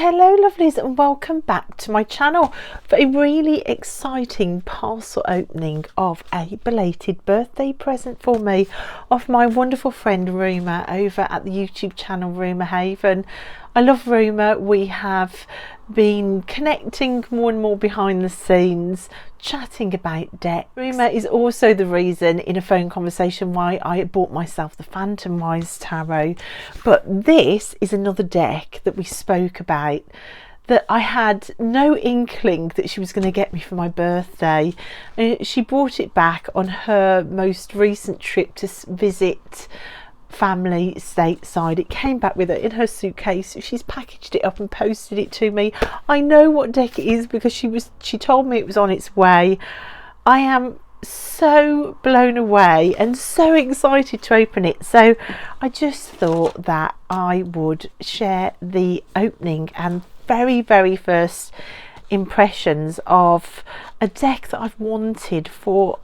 Hello lovelies, and welcome back to my channel for a really exciting parcel opening of a belated birthday present for me of my wonderful friend Rumour over at the YouTube channel Rumour Haven. I love Rumour. We have been connecting more and more behind the scenes, chatting about deck. Rumour is also the reason in a phone conversation why I bought myself the Phantom Wise Tarot. But this is another deck that we spoke about that I had no inkling that she was going to get me for my birthday. She brought it back on her most recent trip to visit family stateside. It came back with her in her suitcase. She's packaged it up and posted it to me. I know what deck it is because she told me it was on its way. I am so blown away and so excited to open it, so I just thought that I would share the opening and very first impressions of a deck that I've wanted for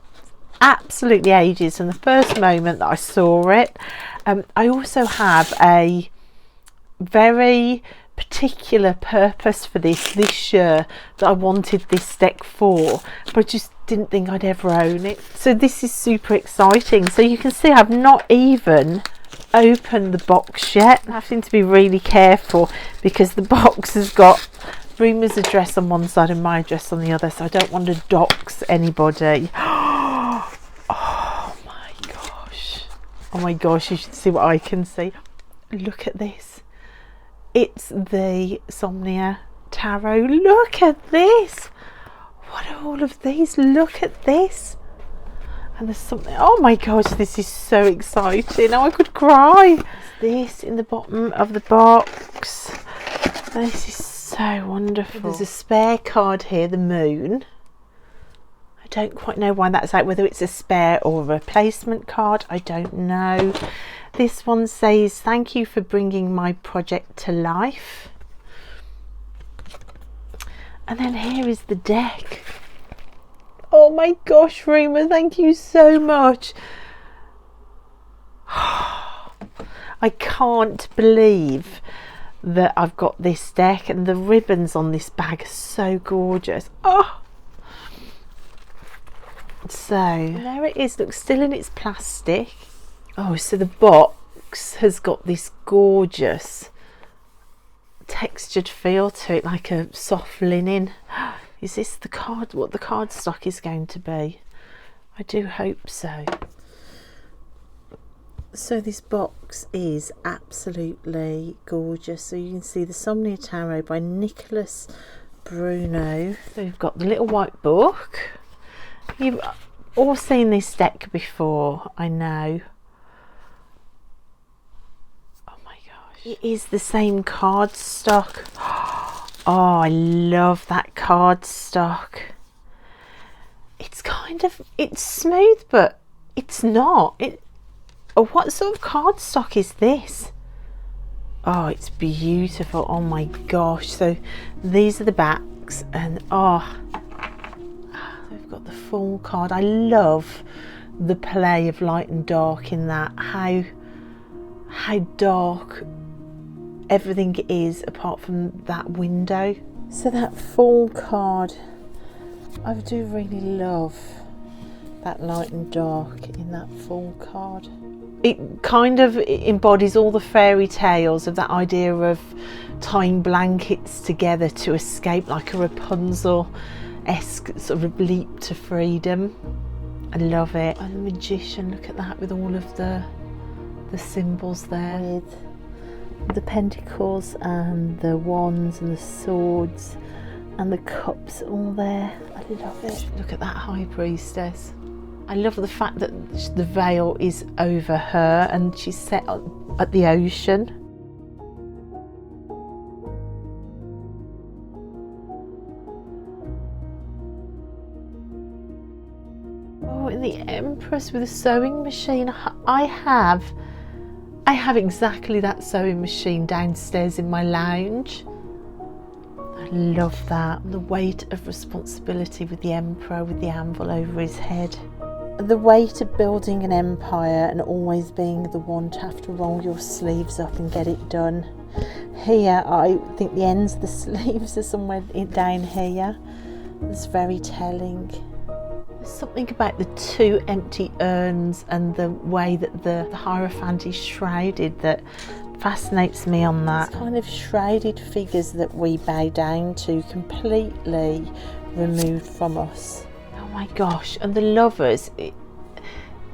absolutely ages from the first moment that I saw it. I also have a very particular purpose for this year that I wanted this deck for, but I just didn't think I'd ever own it. So this is super exciting. So you can see I've not even opened the box yet. I'm having to be really careful because the box has got Rumour's address on one side and my address on the other, so I don't want to dox anybody. Oh my gosh, you should see what I can see. Look at this. It's the Somnia Tarot. Look at this. What are all of these? Look at this. And there's something. Oh my gosh, this is so exciting. Oh, I could cry. This in the bottom of the box. This is so wonderful. There's a spare card here, the moon. I don't quite know why that's out, whether it's a spare or a replacement card, I don't know. This one says, thank you for bringing my project to life. And then here is the deck. Oh my gosh, Rumour, thank you so much. I can't believe that I've got this deck, and the ribbons on this bag are so gorgeous. Oh, so there it is. Look, still in its plastic. Oh, so the box has got this gorgeous textured feel to it, like a soft linen. Is this the card, what the cardstock is going to be? I do hope so. So this box is absolutely gorgeous. So you can see the Somnia Tarot by Nicholas Bruno. So we've got the little white book. You've all seen this deck before, I know. Oh my gosh. It is the same cardstock. Oh, I love that cardstock. It's it's smooth, but it's not. Oh, what sort of cardstock is this? Oh, it's beautiful. Oh my gosh. So these are the backs, and oh, got the full card. I love the play of light and dark in that, how dark everything is apart from that window. So that full card, I do really love that light and dark in that full card. It kind of embodies all the fairy tales of that idea of tying blankets together to escape, like a Rapunzel-esque sort of leap to freedom. I love it. And the Magician, look at that, with all of the symbols there, with the pentacles and the wands and the swords and the cups all there. I love it. Look at that High Priestess. I love the fact that the veil is over her and she's set at the ocean. And the Empress with a sewing machine. I have exactly that sewing machine downstairs in my lounge. I love that. The weight of responsibility with the Emperor with the anvil over his head. The weight of building an empire and always being the one to have to roll your sleeves up and get it done. Here, I think the ends of the sleeves are somewhere down here. It's very telling. There's something about the two empty urns and the way that the Hierophant is shrouded that fascinates me on that. It's kind of shrouded figures that we bow down to, completely removed from us. Oh my gosh, and the lovers, it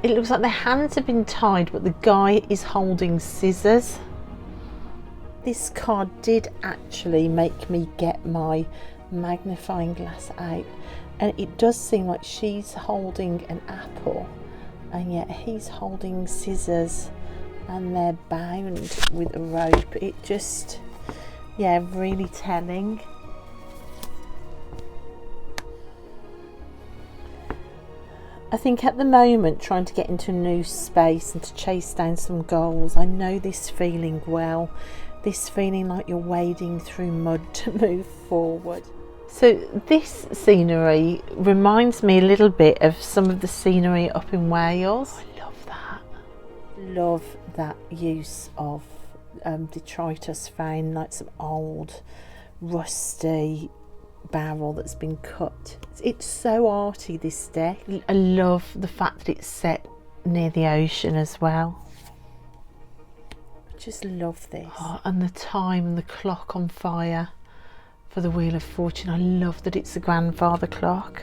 looks like their hands have been tied, but the guy is holding scissors. This card did actually make me get my magnifying glass out, and it does seem like she's holding an apple and yet he's holding scissors, and they're bound with a rope. It just, yeah, really telling. I think at the moment, trying to get into a new space and to chase down some goals, I know this feeling well. This feeling like you're wading through mud to move forward. So this scenery reminds me a little bit of some of the scenery up in Wales. I love that. Love that use of detritus found, like some old rusty barrel that's been cut. It's so arty, this deck. I love the fact that it's set near the ocean as well. Just love this. Oh, and the time and the clock on fire for the Wheel of Fortune. I love that it's a grandfather clock.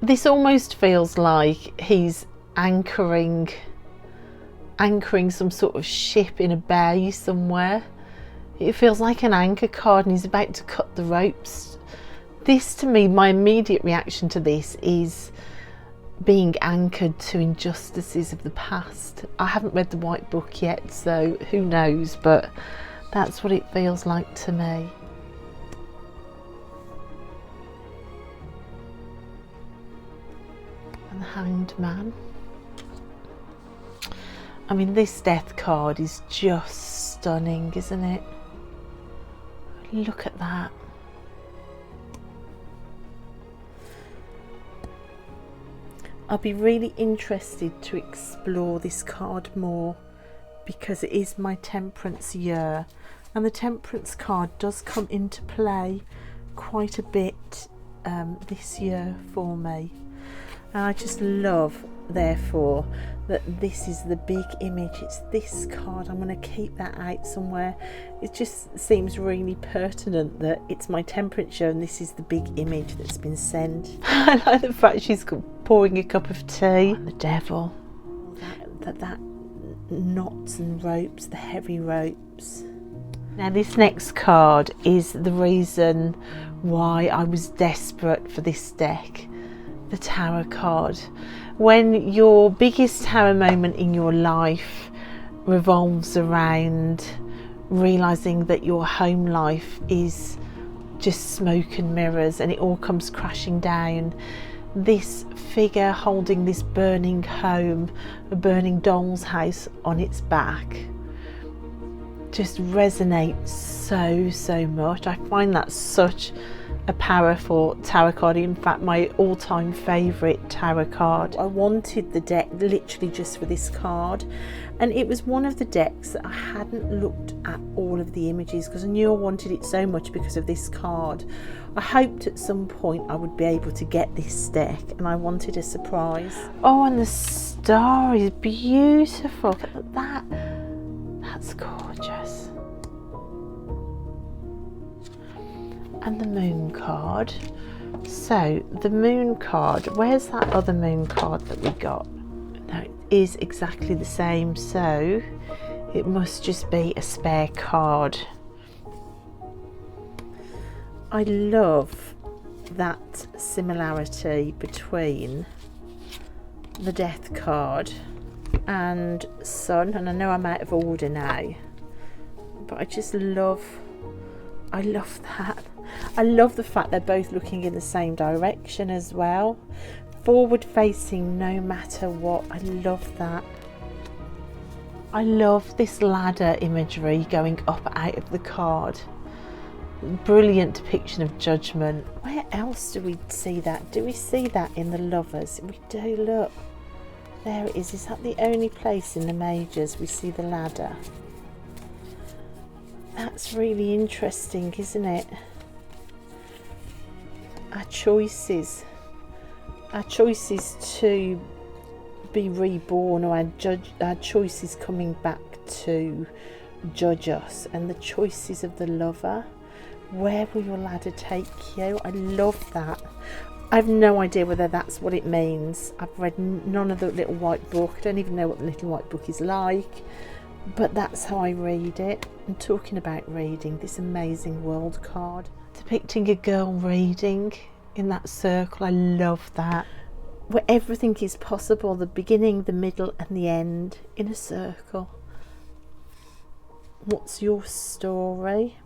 This almost feels like he's anchoring some sort of ship in a bay somewhere. It feels like an anchor card, and he's about to cut the ropes. This, to me, my immediate reaction to this is being anchored to injustices of the past. I haven't read the White Book yet, so who knows, but that's what it feels like to me. And the Hanged Man. I mean, this death card is just stunning, isn't it? Look at that. I'll be really interested to explore this card more, because it is my Temperance year, and the Temperance card does come into play quite a bit this year for me. And I just love, therefore, that this is the big image. It's this card. I'm going to keep that out somewhere. It just seems really pertinent that it's my Temperance year and this is the big image that's been sent. I like the fact she's pouring a cup of tea. And the devil. That knots and ropes, the heavy ropes. Now this next card is the reason why I was desperate for this deck. The Tower card. When your biggest tower moment in your life revolves around realising that your home life is just smoke and mirrors and it all comes crashing down, this figure holding this burning home, a burning doll's house on its back, just resonates so much. I find that such a powerful tarot card. In fact, my all-time favourite tarot card. I wanted the deck literally just for this card, and it was one of the decks that I hadn't looked at all of the images because I knew I wanted it so much because of this card. I hoped at some point I would be able to get this deck, and I wanted a surprise. Oh, and the star is beautiful. Look at that. That's gorgeous. And the Moon card. So the Moon card, where's that other Moon card that we got? No, it is exactly the same, so it must just be a spare card. I love that similarity between the Death card and Sun, and I know I'm out of order now, but I just love that. I love the fact they're both looking in the same direction as well. Forward facing no matter what. I love that. I love this ladder imagery going up out of the card. Brilliant depiction of judgment. Where else do we see that? Do we see that in the Lovers? We do, look. There it is. Is that the only place in the majors we see the ladder? That's really interesting, isn't it? Our choices to be reborn, or our choices coming back to judge us, and the choices of the lover. Where will your ladder take you? I love that. I have no idea whether that's what it means. I've read none of the Little White Book. I don't even know what the Little White Book is like, but that's how I read it. And talking about reading, this amazing world card depicting a girl reading in that circle. I love that, where everything is possible, the beginning, the middle and the end in a circle. What's your story?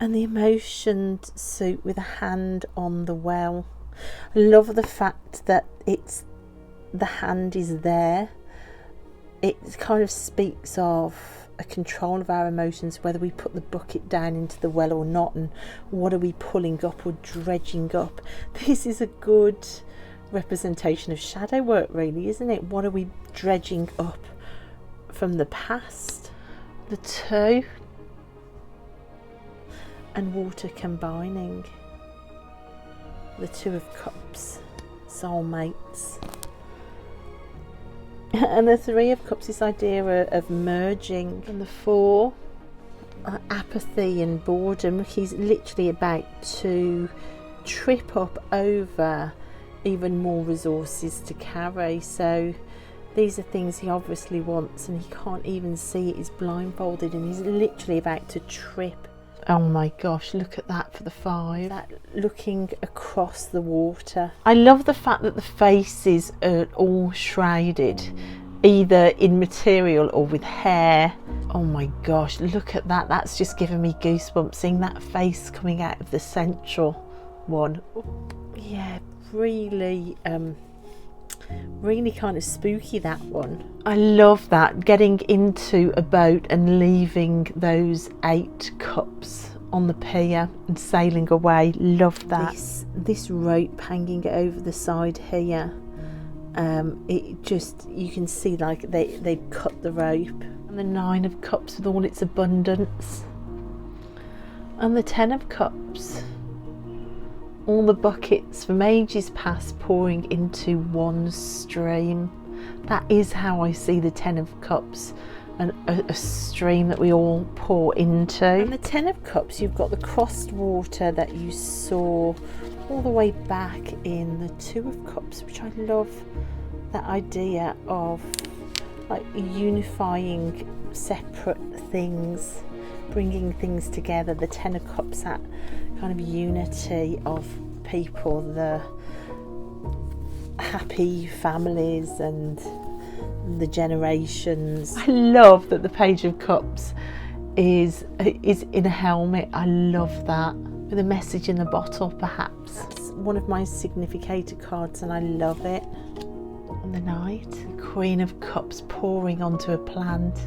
And the emotioned suit with a hand on the well. I love the fact that the hand is there. It kind of speaks of a control of our emotions, whether we put the bucket down into the well or not, and what are we pulling up or dredging up. This is a good representation of shadow work, really, isn't it? What are we dredging up from the past? The two and water combining. The Two of Cups, soulmates. And the Three of Cups, this idea of merging. And the Four, apathy and boredom. He's literally about to trip up over even more resources to carry. So these are things he obviously wants, and he can't even see it. He's blindfolded and he's literally about to trip. Oh my gosh, look at that for the Five. That looking across the water. I love the fact that the faces are all shrouded, either in material or with hair. Oh my gosh, look at that. That's just giving me goosebumps, seeing that face coming out of the central one. Yeah, really kind of spooky, that one. I love that, getting into a boat and leaving those 8 cups on the pier and sailing away. Love that. This rope hanging over the side here, it just, you can see like they've cut the rope. And the 9 of Cups with all its abundance, and the 10 of Cups, all the buckets from ages past pouring into one stream. That is how I see the 10 of Cups, and a stream that we all pour into. And the 10 of Cups, you've got the crossed water that you saw all the way back in the 2 of Cups, which I love, that idea of like unifying separate things, bringing things together. The 10 of Cups, that kind of unity of people, the happy families and the generations. I love that the Page of Cups is in a helmet. I love that, with a message in the bottle, perhaps. That's one of my significator cards and I love it. And the Knight, the Queen of Cups pouring onto a plant.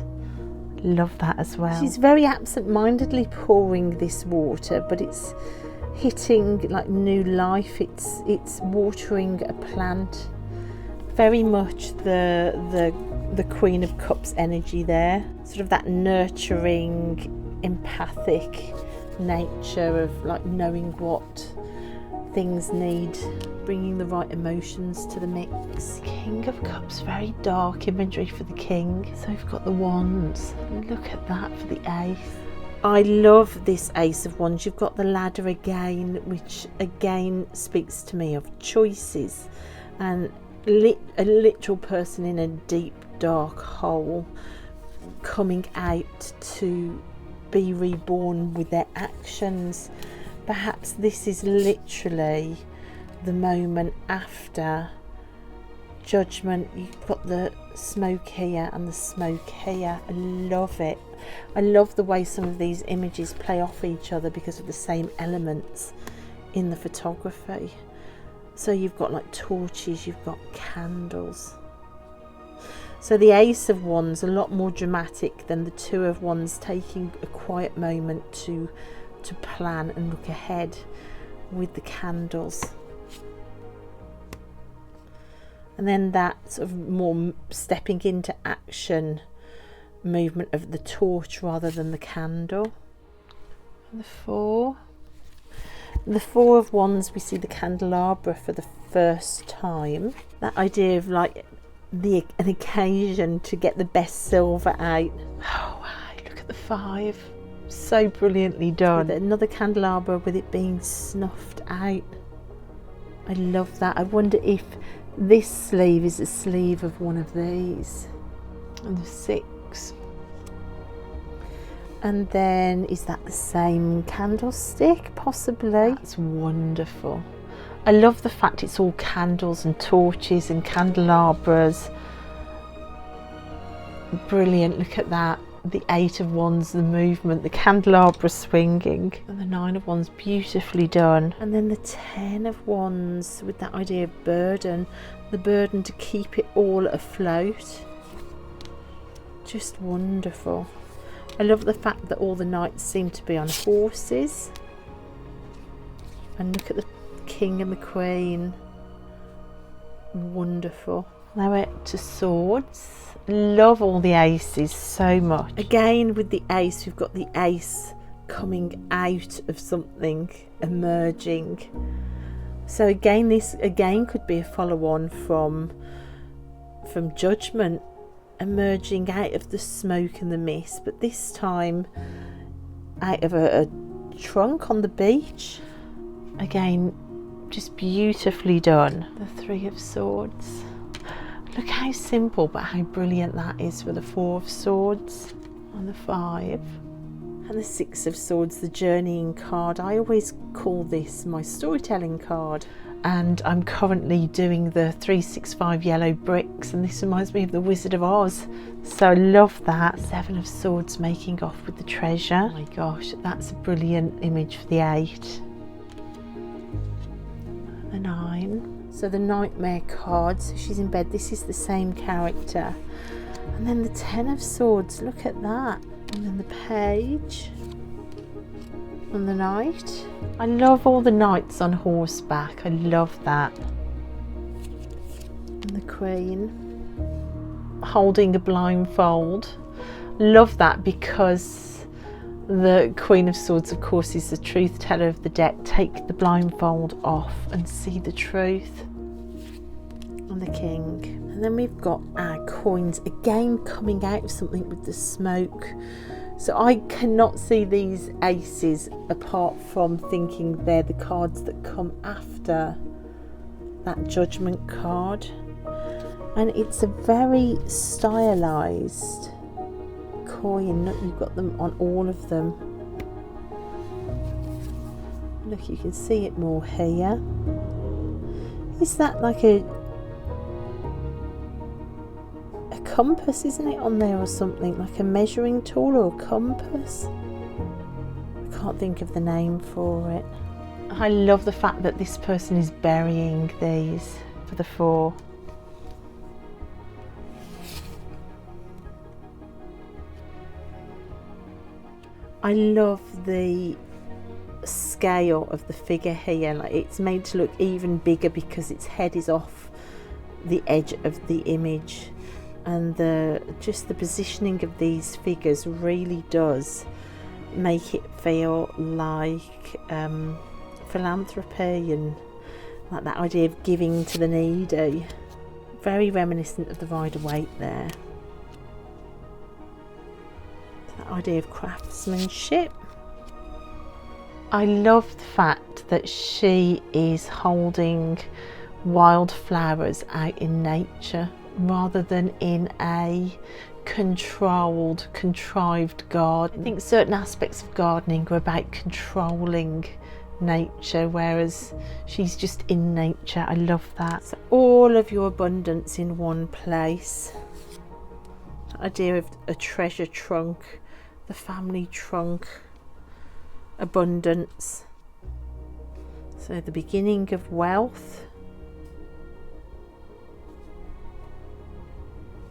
Love that as well. She's very absent-mindedly pouring this water, but it's hitting like new life. It's watering a plant. Very much the Queen of Cups energy there. Sort of that nurturing, empathic nature of like knowing what things need, bringing the right emotions to the mix. King of Cups, very dark imagery for the King. So we've got the Wands. Look at that for the Ace. I love this Ace of Wands. You've got the ladder again, which again speaks to me of choices, and a literal person in a deep dark hole coming out to be reborn with their actions. Perhaps this is literally the moment after judgment. You've got the smoke here and the smoke here. I love it. I love the way some of these images play off each other because of the same elements in the photography. So you've got like torches, you've got candles. So the Ace of Wands, a lot more dramatic than the Two of Wands, taking a quiet moment to plan and look ahead with the candles. And then that sort of more stepping into action movement of the torch rather than the candle. And the four. The Four of Wands, we see the candelabra for the first time. That idea of like an occasion to get the best silver out. Oh wow, look at the five. So brilliantly done. With another candelabra with it being snuffed out. I love that. I wonder if this sleeve is a sleeve of one of these. And the six. And then, is that the same candlestick? Possibly. That's wonderful. I love the fact it's all candles and torches and candelabras. Brilliant, look at that. The Eight of Wands, the movement, the candelabra swinging. And the Nine of Wands, beautifully done. And then the Ten of Wands with that idea of burden. The burden to keep it all afloat. Just wonderful. I love the fact that all the knights seem to be on horses. And look at the King and the Queen. Wonderful. Now we're to swords. Love all the aces so much. Again with the ace, we've got the ace coming out of something, emerging. So again, this again could be a follow-on from Judgment, emerging out of the smoke and the mist, but this time out of a trunk on the beach. Again, just beautifully done. The Three of Swords. Look how simple but how brilliant that is for the Four of Swords. And the Five. And the Six of Swords, the journeying card. I always call this my storytelling card. And I'm currently doing the 365 yellow bricks, and this reminds me of the Wizard of Oz. So I love that. Seven of Swords making off with the treasure. Oh my gosh, that's a brilliant image for the Eight. The Nine. So the Nightmare card, so she's in bed. This is the same character. And then the Ten of Swords, look at that. And then the Page. And the Knight. I love all the knights on horseback. I love that. And the Queen holding a blindfold. Love that because the Queen of Swords, of course, is the truth teller of the deck. Take the blindfold off and see the truth. And the King. And then we've got our coins again coming out of something with the smoke. So I cannot see these aces apart from thinking they're the cards that come after that Judgment card. And it's a very stylized coin. Look, you've got them on all of them. Look, you can see it more here. Is that like a compass, isn't it, on there, or something like a measuring tool or a compass? I can't think of the name for it. I love the fact that this person is burying these for the Four. I love the scale of the figure here. Like, it's made to look even bigger because its head is off the edge of the image. And just the positioning of these figures really does make it feel like philanthropy and like that idea of giving to the needy. Very reminiscent of the Rider-Waite there. That idea of craftsmanship. I love the fact that she is holding wildflowers out in nature, rather than in a controlled, contrived garden. I think certain aspects of gardening are about controlling nature, whereas she's just in nature. I love that. So all of your abundance in one place. The idea of a treasure trunk, the family trunk, abundance. So the beginning of wealth.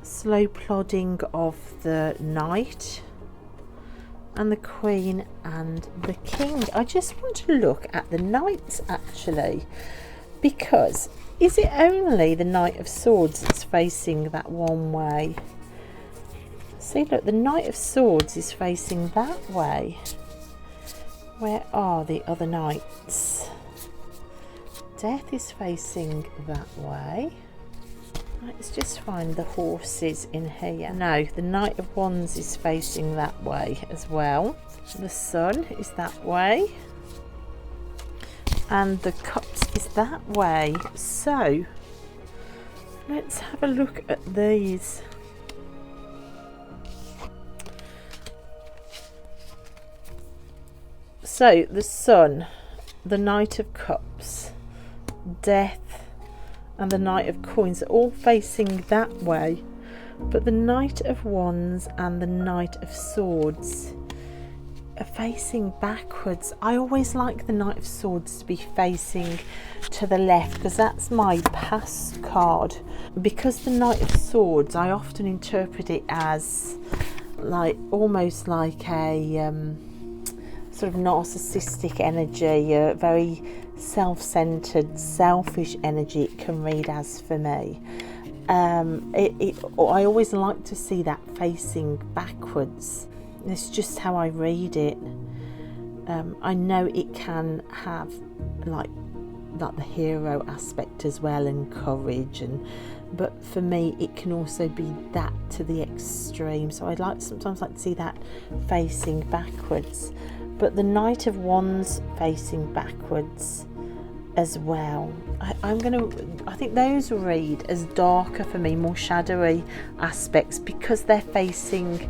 Slow plodding of the Knight and the Queen and the King. I just want to look at the Knights actually, because is it only the Knight of Swords that's facing that one way? See, look, the Knight of Swords is facing that way. Where are the other knights? Death is facing that way. Let's just find the horses in here. No, the Knight of Wands is facing that way as well. The Sun is that way. And the Cups is that way. So, let's have a look at these. So, the Sun, the Knight of Cups, Death, and the Knight of Coins are all facing that way, but the Knight of Wands and the Knight of Swords are facing backwards. I always like the Knight of Swords to be facing to the left because that's my past card. Because the Knight of Swords, I often interpret it as like almost like a sort of narcissistic energy, a very self-centered, selfish energy it can read as for me. I always like to see that facing backwards. It's just how I read it. I know it can have like the hero aspect as well, and courage, but for me it can also be that to the extreme. So I sometimes like to see that facing backwards. But the Knight of Wands facing backwards as well. I think those read as darker for me, more shadowy aspects because they're facing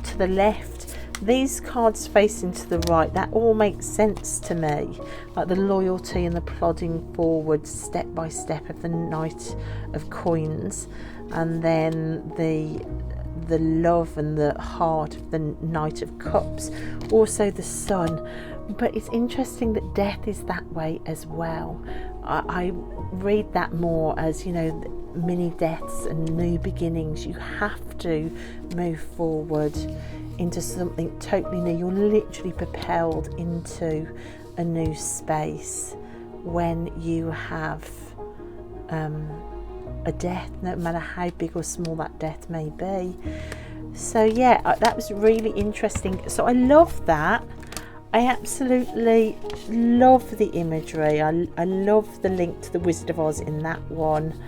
to the left. These cards facing to the right, that all makes sense to me. Like the loyalty and the plodding forward step by step of the Knight of Coins, and then the love and the heart of the Knight of Cups, also the Sun. But it's interesting that Death is that way as well. I read that more as, you know, mini deaths and new beginnings. You have to move forward into something totally new. You're literally propelled into a new space when you have a death, no matter how big or small that death may be. So yeah, that was really interesting. So I love that. I absolutely love the imagery. I love the link to the Wizard of Oz in that one.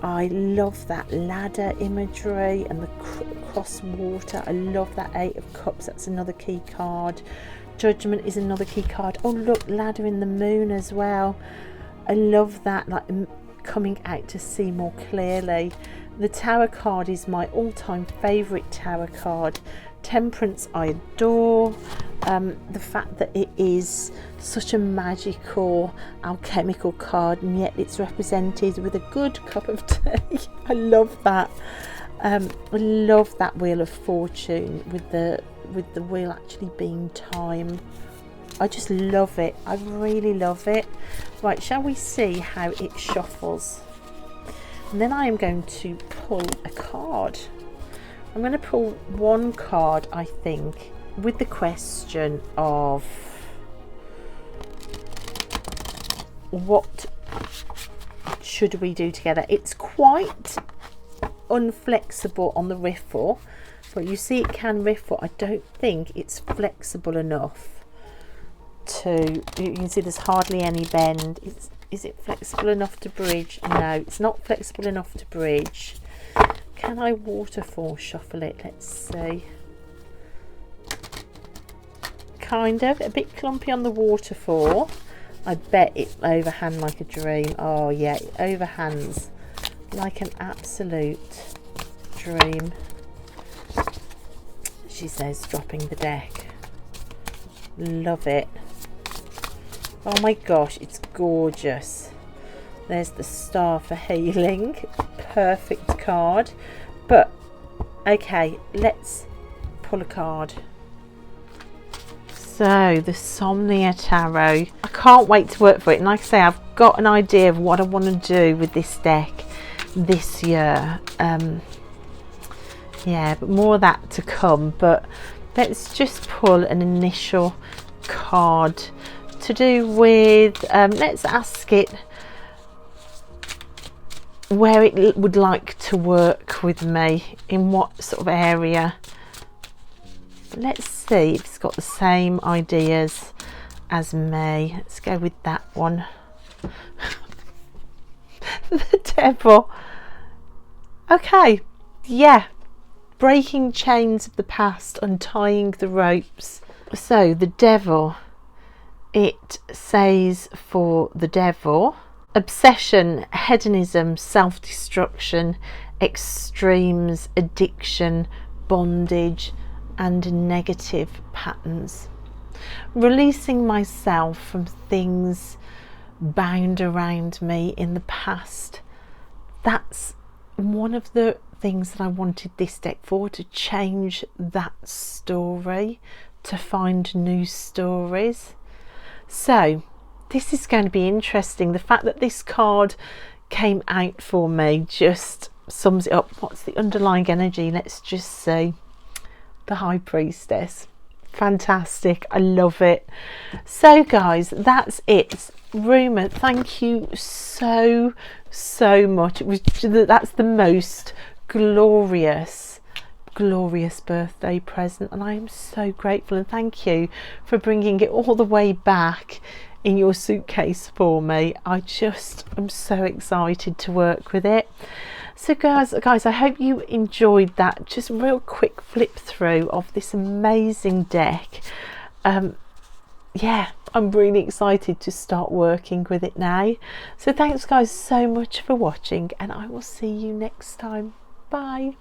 I love that ladder imagery and the cross water. I love that Eight of Cups. That's another key card. Judgment is another key card. Oh look, ladder in the moon as well. I love that, like coming out to see more clearly. The Tower card is my all-time favourite Tower card. Temperance I adore. The fact that it is such a magical, alchemical card, and yet it's represented with a good cup of tea. I love that. I love that Wheel of Fortune with the wheel actually being time. I just love it. I really love it. Right, shall we see how it shuffles? And then I am going to pull a card. I'm going to pull one card, I think, with the question of what should we do together. It's quite unflexible on the riffle, but you see it can riffle. I don't think it's flexible enough to, you can see there's hardly any bend. Is it flexible enough to bridge? No, it's not flexible enough to bridge. Can I waterfall shuffle it? Let's see. Kind of, a bit clumpy on the waterfall. I bet it overhand like a dream. Oh yeah, it overhands like an absolute dream. She says, dropping the deck. Love it. Oh my gosh, it's gorgeous. There's the Star for Healing. Perfect card. But okay, let's pull a card. So the Somnia Tarot. I can't wait to work for it, and like I say, I've got an idea of what I want to do with this deck this year. Yeah, but more of that to come. But let's just pull an initial card to do with let's ask it, where it would like to work with me, in what sort of area. Let's see if it's got the same ideas as me. Let's go with that one. The devil. Okay, yeah, breaking chains of the past, untying the ropes. So the devil, it says for the devil, obsession, hedonism, self-destruction, extremes, addiction, bondage, and negative patterns. Releasing myself from things bound around me in the past. That's one of the things that I wanted this deck for, to change that story, to find new stories. So this is going to be interesting. The fact that this card came out for me just sums it up. What's the underlying energy? Let's just see. The High Priestess. Fantastic. I love it. So guys, that's it. Rumour, thank you so much. That's the most glorious birthday present, and I am so grateful, and thank you for bringing it all the way back in your suitcase for me. I'm so excited to work with it. So guys, I hope you enjoyed that just real quick flip through of this amazing deck. Yeah, I'm really excited to start working with it now. So thanks guys so much for watching, and I will see you next time. Bye.